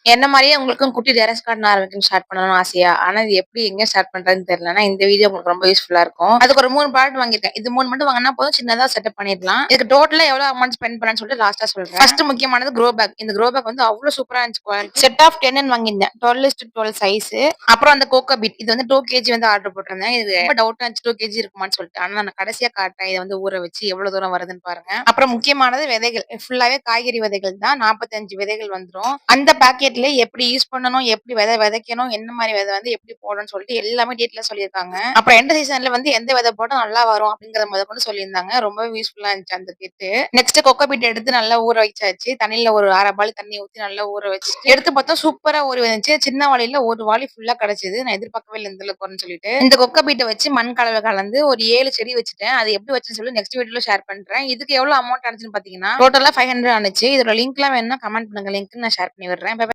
என்ன மாரியே உங்களுக்கும் குட்டி டெரஸ் கார்டன் ஆரம்பிக்கணும்னு ஸ்டார்ட் பண்ணணும்னு ஆசையா? ஆனா இது எப்படி எங்க ஸ்டார்ட் பண்றதுன்னு தெரியல. ஆனா இந்த வீடியோ உங்களுக்கு ரொம்ப யூஸ்ஃபுல்லா இருக்கும். அதுக்கு ஒரு 3 ப்ராடக்ட் வாங்கியிருக்கேன். இது 3 மட்டும் வாங்குனா போதும். சின்னதா செட்டப் பண்ணிடலாம். இதுக்கு டோட்டலா எவ்வளவு அமௌண்ட் ஸ்பெண்ட் பண்ணலாம்னு சொல்லிட்டு லாஸ்ட்டா சொல்றேன். ஃபர்ஸ்ட் முக்கியமானது க்ரோ பேக். இந்த க்ரோ பேக் வந்து அவ்ளோ சூப்பரா இருந்துச்சு குவாலிட்டி. செட் ஆஃப் 10ன்னு வாங்கியிருந்தேன். 12:12 சைஸ். அப்புறம் அந்த கோகோ பீட். இது வந்து 2 கேஜி வந்து ஆர்டர் போட்டிருந்தேன். இது ரொம்ப டவுட்டா இருந்துச்சு 2 கேஜி இருக்குமான்னு சொல்லிட்டு. ஆனா நான் கடைசியா காட்டுறேன். இத வந்து ஊற வச்சு எவ்வளவு தூரம் வருதுன்னு பாருங்க. அப்புறம் முக்கியமானது விதைகள். ஃபுல்லாவே காய்கறி விதைகள் தான். 45 விதைகள் வந்துரும். அந்த பாக்கெட்ல எப்படி யூஸ் பண்ணணும், எப்படி விதை விதைக்கணும், என்ன மாரி விதை வந்து எப்படி போடணும்னு சொல்லிட்டு எல்லாமே டீட்டெயிலா சொல்லியிருக்காங்க. அப்புறம் எந்த சீசன்ல வந்து எந்த விதை போட்டா நல்லா வரும் அப்படிங்கறத முதற்கொண்டு சொல்லியிருந்தாங்க. ரொம்பவே யூஸ்ஃபுல்லா இருந்துச்சு அந்த கிட்டு. நெக்ஸ்ட் கொக்கோ பீட் எடுத்து நல்லா ஊற வச்சாச்சு. தண்ணியில ஒரு 1/2 பால் தண்ணி ஊத்தி நல்லா ஊற வச்சுட்டு எடுத்து பார்த்தா சூப்பரா ஊறி வந்துச்சு. சின்ன வாளியில ஒரு வாளி ஃபுல்லா கிடைச்சது. நான் எதிர்பார்க்கவே இல்லை இந்த அளவுக்கு வரும்னு சொல்லிட்டு. இந்த கொக்கோ பீட்ட வச்சு மண் கலவை கலந்து ஒரு 7 செடி வச்சுட்டேன். அது எப்படி வச்சேன்னு சொல்லி நெக்ஸ்ட் வீடியோல ஷேர் பண்றேன். இதுக்கு எவ்வளவு அமௌண்ட் ஆச்சுன்னு பாத்தீங்கன்னா டோட்டலா 500 ஆனுச்சு. இதோட லிங்க்லாம் வேணும்னா கமெண்ட் பண்ணுங்க. லிங்க் நான் ஷேர் பண்ணி விடுறேன்.